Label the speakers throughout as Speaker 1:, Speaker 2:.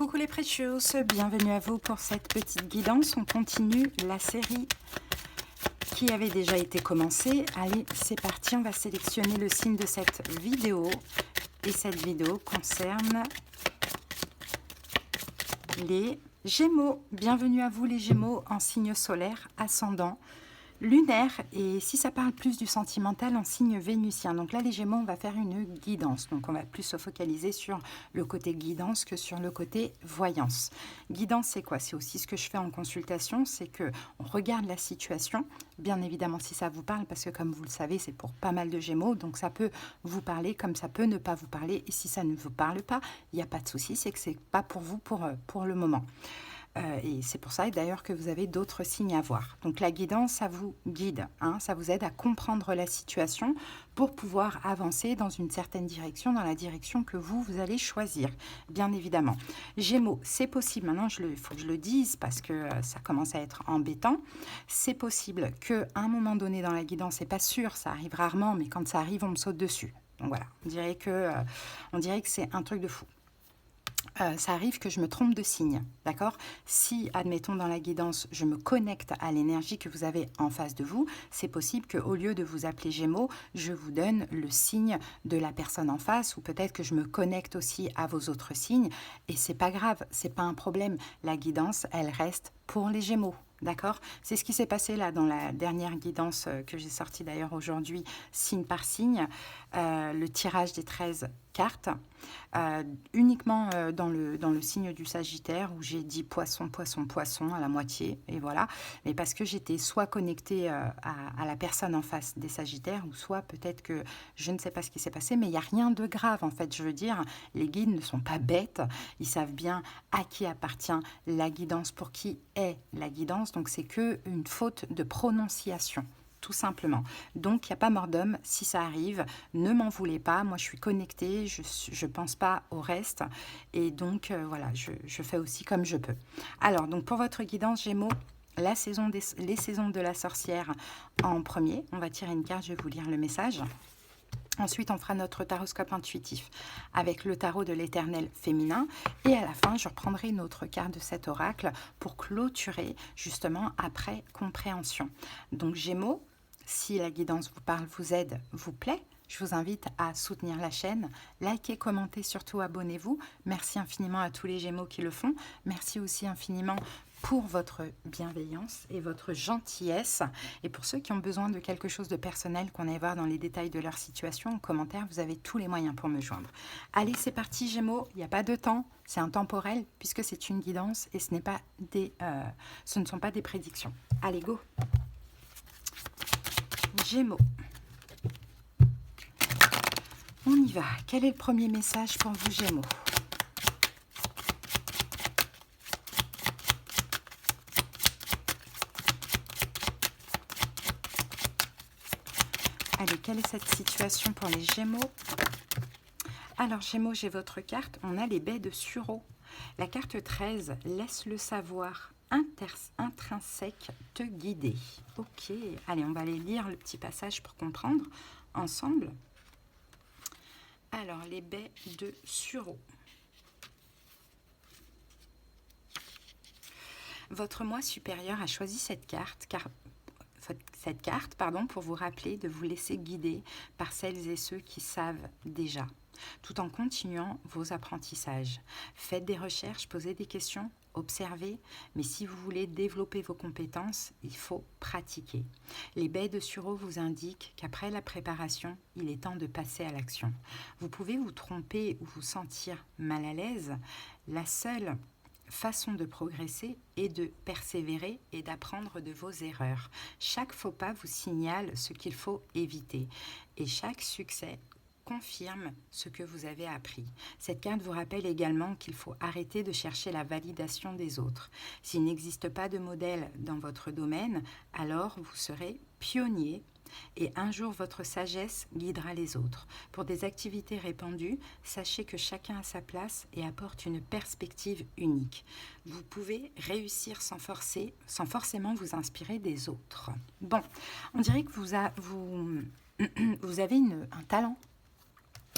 Speaker 1: Coucou les précieux, bienvenue à vous pour cette petite guidance. On continue la série qui avait déjà été commencée. Allez, c'est parti, on va sélectionner le signe de cette vidéo. Et cette vidéo concerne les Gémeaux. Bienvenue à vous les Gémeaux en signe solaire, ascendant, lunaire, et si ça parle plus du sentimental, en signe vénusien. Donc là, les Gémeaux, on va faire une guidance. Donc on va plus se focaliser sur le côté guidance que sur le côté voyance. Guidance, c'est quoi? C'est aussi ce que je fais en consultation, c'est que on regarde la situation, bien évidemment si ça vous parle, parce que comme vous le savez, c'est pour pas mal de Gémeaux, donc ça peut vous parler comme ça peut ne pas vous parler. Et si ça ne vous parle pas, il n'y a pas de souci, c'est que c'est pas pour vous pour le moment. Et c'est pour ça d'ailleurs que vous avez d'autres signes à voir. Donc la guidance, ça vous guide, hein, ça vous aide à comprendre la situation pour pouvoir avancer dans une certaine direction, dans la direction que vous allez choisir, bien évidemment. Gémeaux, c'est possible, maintenant il faut que je le dise parce que ça commence à être embêtant, c'est possible qu'à un moment donné dans la guidance, c'est pas sûr, ça arrive rarement, mais quand ça arrive, on me saute dessus. Donc voilà, on dirait que c'est un truc de fou. Ça arrive que je me trompe de signe, d'accord? Si, admettons, dans la guidance, je me connecte à l'énergie que vous avez en face de vous, c'est possible qu'au lieu de vous appeler Gémeaux, je vous donne le signe de la personne en face, ou peut-être que je me connecte aussi à vos autres signes, et c'est pas grave, c'est pas un problème. La guidance, elle reste pour les Gémeaux. D'accord? C'est ce qui s'est passé là dans la dernière guidance que j'ai sortie d'ailleurs aujourd'hui, signe par signe, le tirage des 13 cartes, uniquement dans le signe du Sagittaire où j'ai dit poisson, poisson, poisson à la moitié, et voilà. Mais parce que j'étais soit connectée à la personne en face des Sagittaires, ou soit peut-être que je ne sais pas ce qui s'est passé, mais il n'y a rien de grave en fait. Je veux dire, les guides ne sont pas bêtes, ils savent bien à qui appartient la guidance, pour qui est la guidance. Donc c'est que une faute de prononciation, tout simplement. Donc il n'y a pas mort d'homme si ça arrive, ne m'en voulez pas, moi je suis connectée, je ne pense pas au reste, et donc voilà, je fais aussi comme je peux. Alors donc pour votre guidance Gémeaux, les saisons de la sorcière en premier, on va tirer une carte, je vais vous lire le message. Ensuite, on fera notre taroscope intuitif avec le tarot de l'éternel féminin. Et à la fin, je reprendrai une autre carte de cet oracle pour clôturer justement après compréhension. Donc Gémeaux, si la guidance vous parle, vous aide, vous plaît, je vous invite à soutenir la chaîne, likez, commentez, surtout abonnez-vous. Merci infiniment à tous les Gémeaux qui le font. Merci aussi infiniment pour votre bienveillance et votre gentillesse. Et pour ceux qui ont besoin de quelque chose de personnel, qu'on aille voir dans les détails de leur situation, en commentaire, vous avez tous les moyens pour me joindre. Allez, c'est parti Gémeaux, il n'y a pas de temps, c'est intemporel puisque c'est une guidance et ce ne sont pas des prédictions. Allez, go Gémeaux. On y va. Quel est le premier message pour vous Gémeaux ? Allez, quelle est cette situation pour les Gémeaux? Alors, Gémeaux, j'ai votre carte. On a les baies de sureau. La carte 13, laisse le savoir intrinsèque te guider. Ok, allez, on va aller lire le petit passage pour comprendre ensemble. Alors, les baies de sureau. Votre moi supérieur a choisi cette carte pour vous rappeler de vous laisser guider par celles et ceux qui savent déjà, tout en continuant vos apprentissages. Faites des recherches, posez des questions, observez, mais si vous voulez développer vos compétences, il faut pratiquer. Les baies de sureau vous indiquent qu'après la préparation, il est temps de passer à l'action. Vous pouvez vous tromper ou vous sentir mal à l'aise. La seule façon de progresser est de persévérer et d'apprendre de vos erreurs. Chaque faux pas vous signale ce qu'il faut éviter et chaque succès confirme ce que vous avez appris. Cette carte vous rappelle également qu'il faut arrêter de chercher la validation des autres. S'il n'existe pas de modèle dans votre domaine, alors vous serez pionnier et un jour votre sagesse guidera les autres. Pour des activités répandues, sachez que chacun a sa place et apporte une perspective unique. Vous pouvez réussir sans forcément vous inspirer des autres. Bon, on dirait que vous avez un talent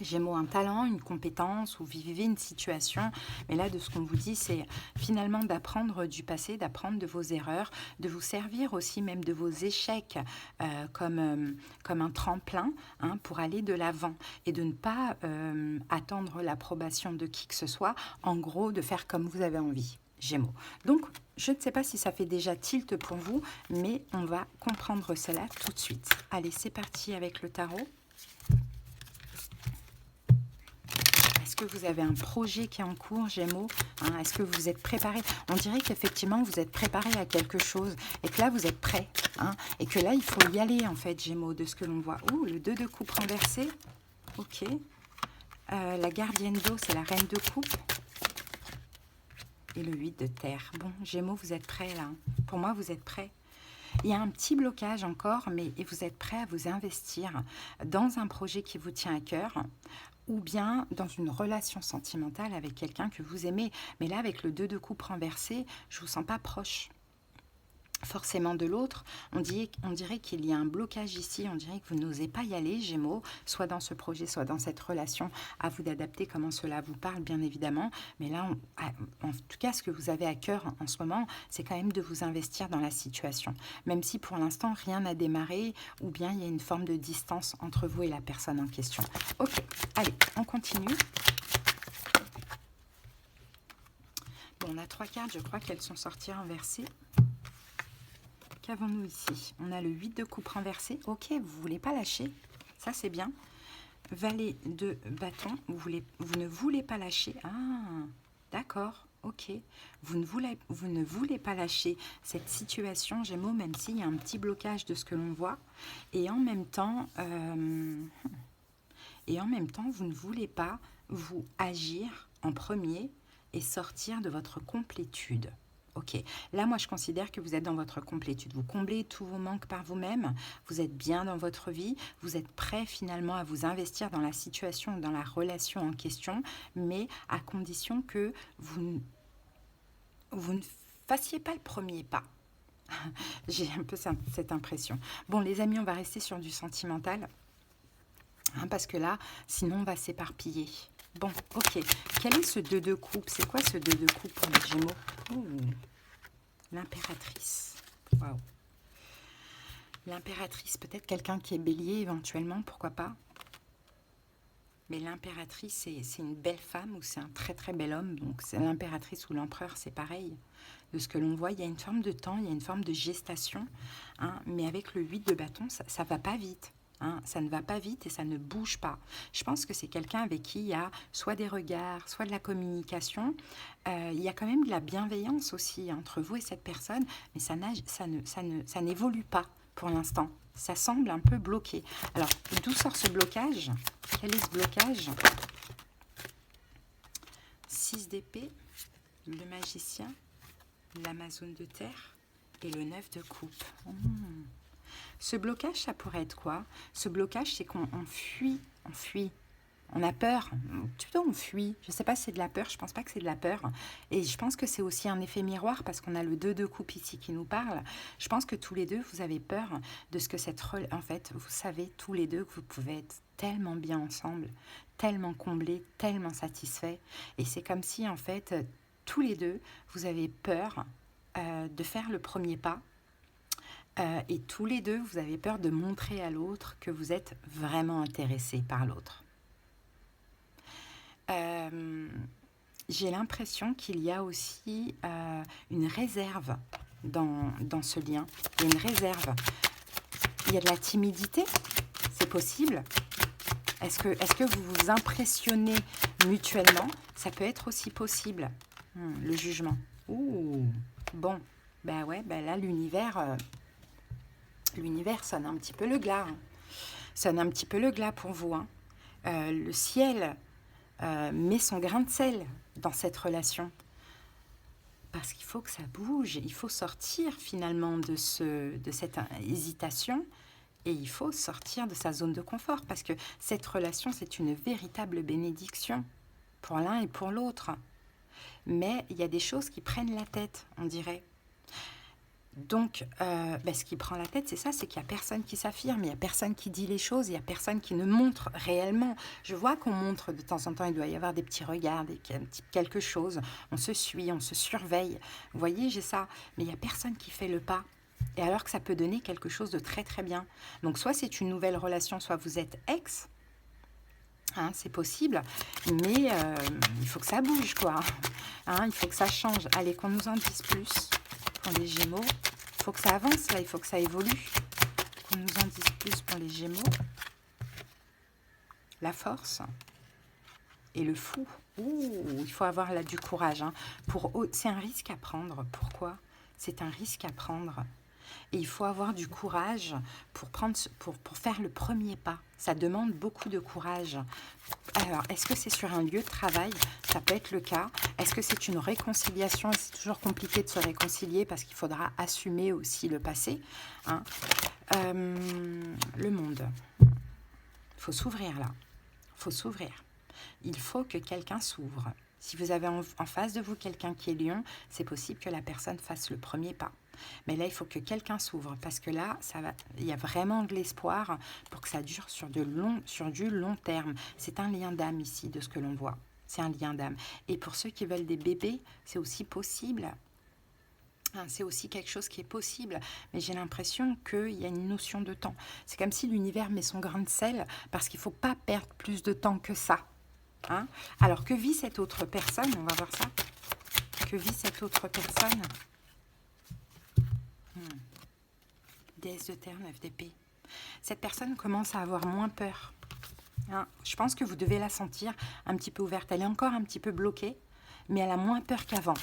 Speaker 1: Gémeaux, un talent, une compétence, ou vous vivez une situation. Mais là, de ce qu'on vous dit, c'est finalement d'apprendre du passé, d'apprendre de vos erreurs, de vous servir aussi même de vos échecs comme un tremplin, hein, pour aller de l'avant et de ne pas attendre l'approbation de qui que ce soit. En gros, de faire comme vous avez envie. Gémeaux. Donc, je ne sais pas si ça fait déjà tilt pour vous, mais on va comprendre cela tout de suite. Allez, c'est parti avec le tarot. Est-ce que vous avez un projet qui est en cours, Gémeaux, hein? Est-ce que vous êtes préparé? On dirait qu'effectivement, vous êtes préparé à quelque chose et que là, vous êtes prêt. Hein, et que là, il faut y aller, en fait, Gémeaux, de ce que l'on voit. Oh, le 2 de coupe renversé. Ok. La gardienne d'eau, c'est la reine de coupe. Et le 8 de terre. Bon, Gémeaux, vous êtes prêts, là. Pour moi, vous êtes prêts. Il y a un petit blocage encore, mais et vous êtes prêt à vous investir dans un projet qui vous tient à cœur, ou bien dans une relation sentimentale avec quelqu'un que vous aimez. Mais là, avec le 2 de coupe renversé, je ne vous sens pas proche forcément de l'autre. On dirait qu'il y a un blocage ici, on dirait que vous n'osez pas y aller, Gémeaux, soit dans ce projet, soit dans cette relation. À vous d'adapter comment cela vous parle, bien évidemment. Mais là, en tout cas, ce que vous avez à cœur en ce moment, c'est quand même de vous investir dans la situation. Même si pour l'instant, rien n'a démarré, ou bien il y a une forme de distance entre vous et la personne en question. Ok, allez, on continue. Bon, on a 3 cartes, je crois qu'elles sont sorties renversées. Qu'avons-nous ici? On a le 8 de coupe renversé. Ok, vous ne voulez pas lâcher. Ça, c'est bien. Valet de bâton. Vous ne voulez pas lâcher. Ah, d'accord. Ok. Vous ne voulez pas lâcher cette situation, Gémeaux, même s'il y a un petit blocage de ce que l'on voit. Et en même temps, vous ne voulez pas vous agir en premier et sortir de votre complétude. Ok, là moi je considère que vous êtes dans votre complétude, vous comblez tous vos manques par vous-même, vous êtes bien dans votre vie, vous êtes prêt finalement à vous investir dans la situation, dans la relation en question, mais à condition que vous ne fassiez pas le premier pas. J'ai un peu cette impression. Bon les amis, on va rester sur du sentimental, hein, parce que là, sinon on va s'éparpiller. Bon, ok. Quel est ce 2 de coupe? C'est quoi ce 2 de coupe pour les Gémeaux? L'impératrice. Waouh. L'impératrice, peut-être quelqu'un qui est bélier éventuellement, pourquoi pas. Mais l'impératrice, c'est une belle femme ou c'est un très très bel homme. Donc c'est l'impératrice ou l'empereur, c'est pareil. De ce que l'on voit, il y a une forme de temps, il y a une forme de gestation. Hein, mais avec le 8 de bâton, ça ne va pas vite. Hein, ça ne va pas vite et ça ne bouge pas. Je pense que c'est quelqu'un avec qui il y a soit des regards, soit de la communication. Il y a quand même de la bienveillance aussi entre vous et cette personne, mais ça n'évolue pas pour l'instant. Ça semble un peu bloqué. Alors, d'où sort ce blocage? Quel est ce blocage? 6 d'épée, le magicien, l'amazone de terre et le 9 de coupe. Ce blocage, ça pourrait être quoi? Ce blocage, c'est qu'on fuit, on a peur, plutôt on fuit. Je ne sais pas si c'est de la peur, je ne pense pas que c'est de la peur. Et je pense que c'est aussi un effet miroir parce qu'on a le 2 de coupe ici qui nous parle. Je pense que tous les deux, vous avez peur de ce que en fait, vous savez tous les deux que vous pouvez être tellement bien ensemble, tellement comblés, tellement satisfaits. Et c'est comme si, en fait, tous les deux, vous avez peur de faire le premier pas. Et tous les deux, vous avez peur de montrer à l'autre que vous êtes vraiment intéressé par l'autre. J'ai l'impression qu'il y a aussi une réserve dans ce lien. Il y a une réserve. Il y a de la timidité, c'est possible. Est-ce que vous vous impressionnez mutuellement? Ça peut être aussi possible. Le jugement. Ouh, bon, ben ouais, ben là l'univers sonne un petit peu le glas. Hein. Sonne un petit peu le glas pour vous. Hein. Le ciel met son grain de sel dans cette relation. Parce qu'il faut que ça bouge. Il faut sortir finalement de cette hésitation. Et il faut sortir de sa zone de confort. Parce que cette relation, c'est une véritable bénédiction pour l'un et pour l'autre. Mais il y a des choses qui prennent la tête, on dirait. Donc, ce qui prend la tête, c'est ça, c'est qu'il n'y a personne qui s'affirme, il n'y a personne qui dit les choses, il n'y a personne qui ne montre réellement. Je vois qu'on montre de temps en temps, il doit y avoir des petits regards, quelque chose, on se suit, on se surveille. Vous voyez, j'ai ça, mais il n'y a personne qui fait le pas. Et alors que ça peut donner quelque chose de très très bien. Donc, soit c'est une nouvelle relation, soit vous êtes ex, hein, c'est possible, mais il faut que ça bouge, quoi. Hein, il faut que ça change. Allez, qu'on nous en dise plus pour les Gémeaux. Il faut que ça avance, là, il faut que ça évolue. Qu'on nous en dise plus pour les Gémeaux. La force et le fou. Ouh, il faut avoir là du courage. Hein. C'est un risque à prendre. Pourquoi? C'est un risque à prendre. Et il faut avoir du courage pour faire le premier pas. Ça demande beaucoup de courage. Alors, est-ce que c'est sur un lieu de travail? Ça peut être le cas. Est-ce que c'est une réconciliation? C'est toujours compliqué de se réconcilier parce qu'il faudra assumer aussi le passé. Hein. Le monde. Il faut s'ouvrir là. Il faut s'ouvrir. Il faut que quelqu'un s'ouvre. Si vous avez en face de vous quelqu'un qui est lion, c'est possible que la personne fasse le premier pas. Mais là, il faut que quelqu'un s'ouvre parce que là, il y a vraiment de l'espoir pour que ça dure sur du long terme. C'est un lien d'âme ici, de ce que l'on voit. C'est un lien d'âme. Et pour ceux qui veulent des bébés, c'est aussi possible. C'est aussi quelque chose qui est possible. Mais j'ai l'impression qu'il y a une notion de temps. C'est comme si l'univers met son grain de sel parce qu'il ne faut pas perdre plus de temps que ça. Hein? Alors, que vit cette autre personne? On va voir ça. Que vit cette autre personne? Déesse de terre, 9 d'épée. Cette personne commence à avoir moins peur. Hein, je pense que vous devez la sentir un petit peu ouverte. Elle est encore un petit peu bloquée, mais elle a moins peur qu'avant.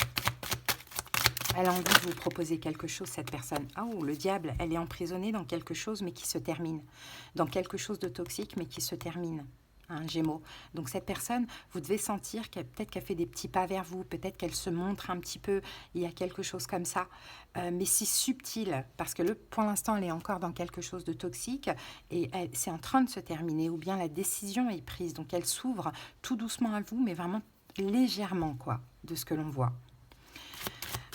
Speaker 1: Elle a envie de vous proposer quelque chose, cette personne. Oh, le diable, elle est emprisonnée dans quelque chose, mais qui se termine. Dans quelque chose de toxique, mais qui se termine. Un Gémeaux. Donc cette personne, vous devez sentir peut-être qu'elle fait des petits pas vers vous, peut-être qu'elle se montre un petit peu, il y a quelque chose comme ça, mais c'est subtil, parce que pour l'instant, elle est encore dans quelque chose de toxique, et c'est en train de se terminer, ou bien la décision est prise, donc elle s'ouvre tout doucement à vous, mais vraiment légèrement, quoi, de ce que l'on voit.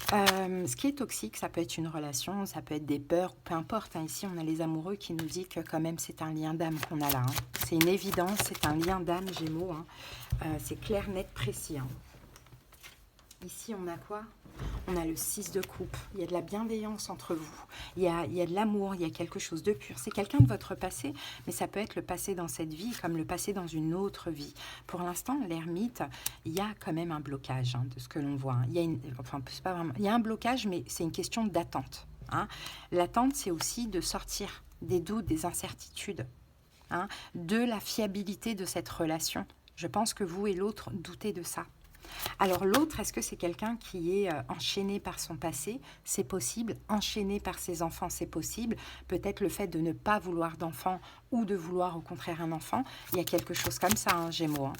Speaker 1: Ce qui est toxique, ça peut être une relation, ça peut être des peurs, peu importe. Hein. Ici, on a les amoureux qui nous disent que quand même, c'est un lien d'âme qu'on a là. Hein. C'est une évidence, c'est un lien d'âme, Gémeaux. Hein. C'est clair, net, précis. Hein. Ici, on a quoi? On a le 6 de coupe. Il y a de la bienveillance entre vous. Il y a de l'amour, il y a quelque chose de pur. C'est quelqu'un de votre passé, mais ça peut être le passé dans cette vie comme le passé dans une autre vie. Pour l'instant, l'ermite, il y a quand même un blocage hein, de ce que l'on voit. Il y a c'est pas vraiment, il y a un blocage, mais c'est une question d'attente. Hein. L'attente, c'est aussi de sortir des doutes, des incertitudes, hein, de la fiabilité de cette relation. Je pense que vous et l'autre doutez de ça. Alors l'autre, est-ce que c'est quelqu'un qui est enchaîné par son passé? C'est possible. Enchaîné par ses enfants, c'est possible. Peut-être le fait de ne pas vouloir d'enfant ou de vouloir au contraire un enfant. Il y a quelque chose comme ça, hein, Gémeaux. Hein.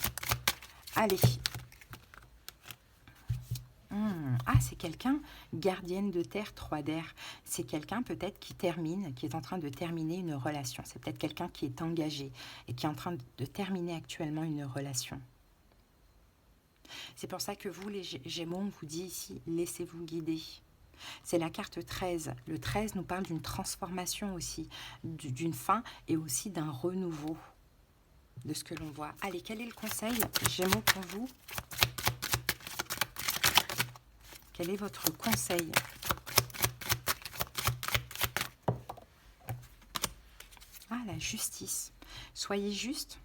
Speaker 1: Allez. Ah, c'est quelqu'un, gardienne de terre, 3 d'air. C'est quelqu'un peut-être qui est en train de terminer une relation. C'est peut-être quelqu'un qui est engagé et qui est en train de terminer actuellement une relation. C'est pour ça que vous, les Gémeaux, on vous dit ici, laissez-vous guider. C'est la carte 13. Le 13 nous parle d'une transformation aussi, d'une fin et aussi d'un renouveau de ce que l'on voit. Allez, quel est le conseil, Gémeaux, pour vous? Quel est votre conseil? Ah, la justice. Soyez juste,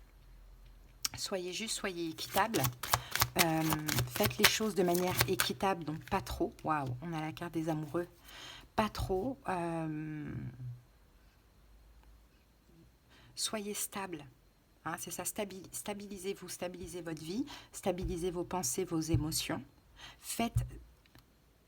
Speaker 1: soyez équitable. Faites les choses de manière équitable, donc pas trop. Waouh, on a la carte des amoureux. Pas trop. Soyez stable. Hein, c'est ça, stabilisez-vous, stabilisez votre vie, stabilisez vos pensées, vos émotions. Faites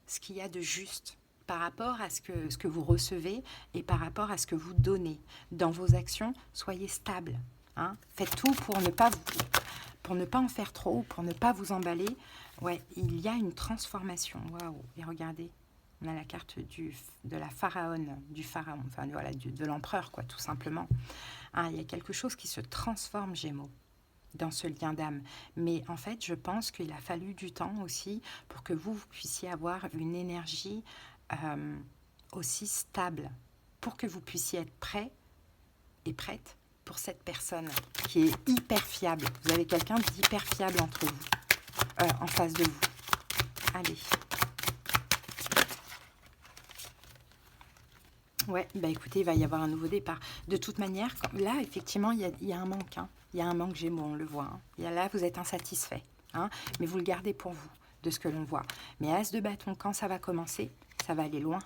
Speaker 1: ce qu'il y a de juste par rapport à ce que vous recevez et par rapport à ce que vous donnez. Dans vos actions, soyez stable. Hein. Faites tout pour ne pas en faire trop, pour ne pas vous emballer. Ouais, il y a une transformation. Waouh! Et regardez, on a la carte de la pharaon, enfin voilà, de l'empereur, quoi, tout simplement. Hein, il y a quelque chose qui se transforme, Gémeaux, dans ce lien d'âme. Mais en fait, je pense qu'il a fallu du temps aussi pour que vous puissiez avoir une énergie aussi stable pour que vous puissiez être prêt et prête pour cette personne qui est hyper fiable. Vous avez quelqu'un d'hyper fiable entre vous, en face de vous. Allez. Ouais, bah écoutez, il va y avoir un nouveau départ. De toute manière, là, effectivement, il y a un manque. Hein. Il y a un manque Gémeaux, on le voit. Hein. Là, vous êtes insatisfait. Hein, mais vous le gardez pour vous, de ce que l'on voit. Mais As de bâton, quand ça va commencer, ça va aller loin.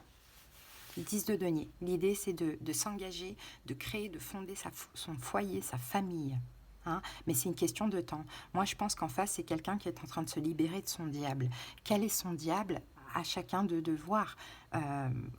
Speaker 1: 10 de denier. L'idée, c'est de s'engager, de créer, de fonder son foyer, sa famille. Hein, mais c'est une question de temps. Moi, je pense qu'en face, c'est quelqu'un qui est en train de se libérer de son diable. Quel est son diable ? À chacun de voir.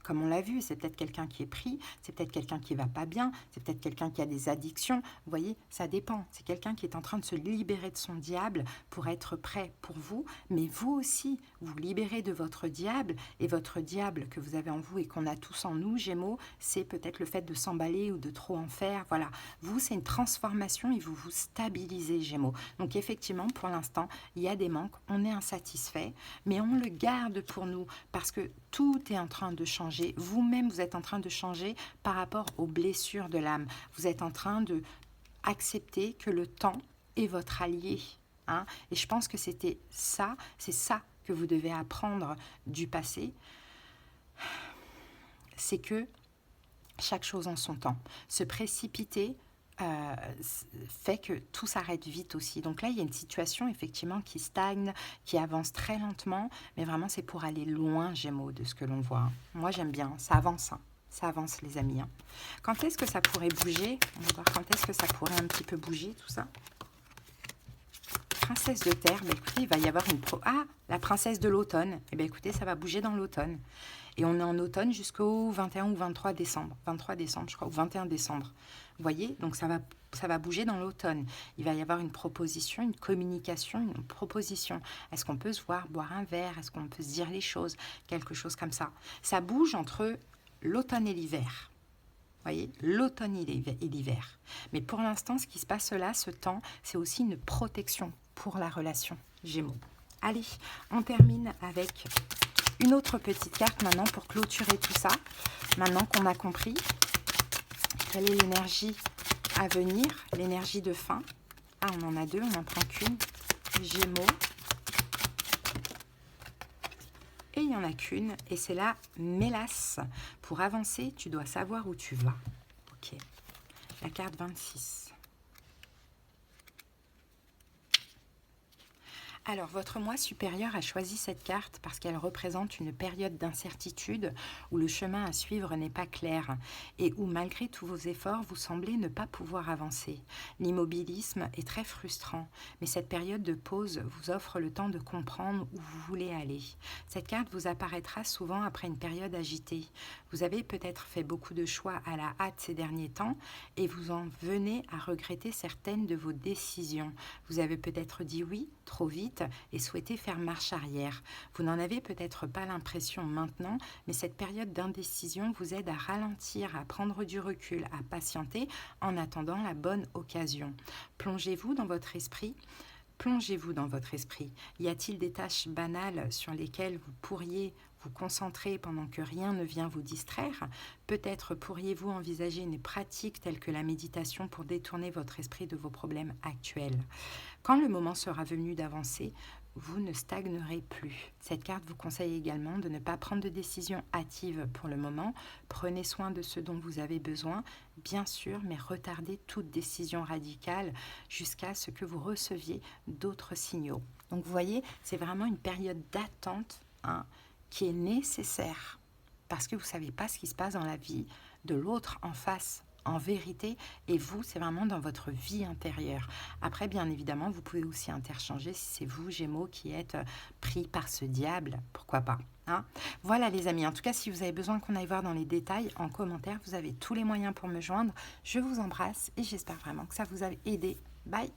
Speaker 1: Comme on l'a vu, c'est peut-être quelqu'un qui est pris, c'est peut-être quelqu'un qui va pas bien, c'est peut-être quelqu'un qui a des addictions. Vous voyez, ça dépend. C'est quelqu'un qui est en train de se libérer de son diable pour être prêt pour vous, mais vous aussi, vous libérez de votre diable, et votre diable que vous avez en vous et qu'on a tous en nous, Gémeaux, c'est peut-être le fait de s'emballer ou de trop en faire. Voilà, vous, c'est une transformation et vous vous stabilisez, Gémeaux. Donc effectivement, pour l'instant, il y a des manques, on est insatisfait, mais on le garde pour nous parce que tout est en train de changer. Vous-même, vous êtes en train de changer par rapport aux blessures de l'âme. Vous êtes en train de accepter que le temps est votre allié. Hein, et je pense que c'est ça que vous devez apprendre du passé. C'est que chaque chose en son temps. Se précipiter fait que tout s'arrête vite aussi. Donc là, il y a une situation effectivement qui stagne, qui avance très lentement, mais vraiment c'est pour aller loin, Gémeaux, de ce que l'on voit. Moi, j'aime bien, ça avance. Hein. Ça avance, les amis. Hein. Quand est-ce que ça pourrait bouger? On va voir quand est-ce que ça pourrait un petit peu bouger, tout ça. Princesse de terre, bah écoutez, il va y avoir une... la princesse de l'automne. Eh bien, écoutez, ça va bouger dans l'automne. Et on est en automne jusqu'au 21 ou 23 décembre. 23 décembre, je crois, ou 21 décembre. Vous voyez, donc ça va bouger dans l'automne. Il va y avoir une proposition, une communication, une proposition. Est-ce qu'on peut se voir, boire un verre? Est-ce qu'on peut se dire les choses? Quelque chose comme ça. Ça bouge entre l'automne et l'hiver. Vous voyez, l'automne et l'hiver. Mais pour l'instant, ce qui se passe là, ce temps, c'est aussi une protection pour la relation, Gémeaux. Allez, on termine avec une autre petite carte maintenant pour clôturer tout ça. Maintenant qu'on a compris quelle est l'énergie à venir, l'énergie de fin. Ah, on en a deux, on n'en prend qu'une. Gémeaux. Et il n'y en a qu'une, et c'est la mélasse. Pour avancer, tu dois savoir où tu vas. Ok. La carte 26. Alors, votre moi supérieur a choisi cette carte parce qu'elle représente une période d'incertitude où le chemin à suivre n'est pas clair et où, malgré tous vos efforts, vous semblez ne pas pouvoir avancer. L'immobilisme est très frustrant, mais cette période de pause vous offre le temps de comprendre où vous voulez aller. Cette carte vous apparaîtra souvent après une période agitée. Vous avez peut-être fait beaucoup de choix à la hâte ces derniers temps et vous en venez à regretter certaines de vos décisions. Vous avez peut-être dit oui trop vite et souhaitez faire marche arrière. Vous n'en avez peut-être pas l'impression maintenant, mais cette période d'indécision vous aide à ralentir, à prendre du recul, à patienter en attendant la bonne occasion. Plongez-vous dans votre esprit. Plongez-vous dans votre esprit. Y a-t-il des tâches banales sur lesquelles vous pourriez vous concentrer pendant que rien ne vient vous distraire? Peut-être pourriez-vous envisager une pratique telle que la méditation pour détourner votre esprit de vos problèmes actuels. Quand le moment sera venu d'avancer, vous ne stagnerez plus. Cette carte vous conseille également de ne pas prendre de décision hâtive pour le moment. Prenez soin de ce dont vous avez besoin, bien sûr, mais retardez toute décision radicale jusqu'à ce que vous receviez d'autres signaux. Donc vous voyez, c'est vraiment une période d'attente qui est nécessaire parce que vous ne savez pas ce qui se passe dans la vie de l'autre en face. En vérité, et vous, c'est vraiment dans votre vie intérieure. Après, bien évidemment, vous pouvez aussi interchanger si c'est vous, Gémeaux, qui êtes pris par ce diable, pourquoi pas. Hein? Voilà les amis, en tout cas, si vous avez besoin qu'on aille voir dans les détails, en commentaire, vous avez tous les moyens pour me joindre. Je vous embrasse et j'espère vraiment que ça vous a aidé. Bye!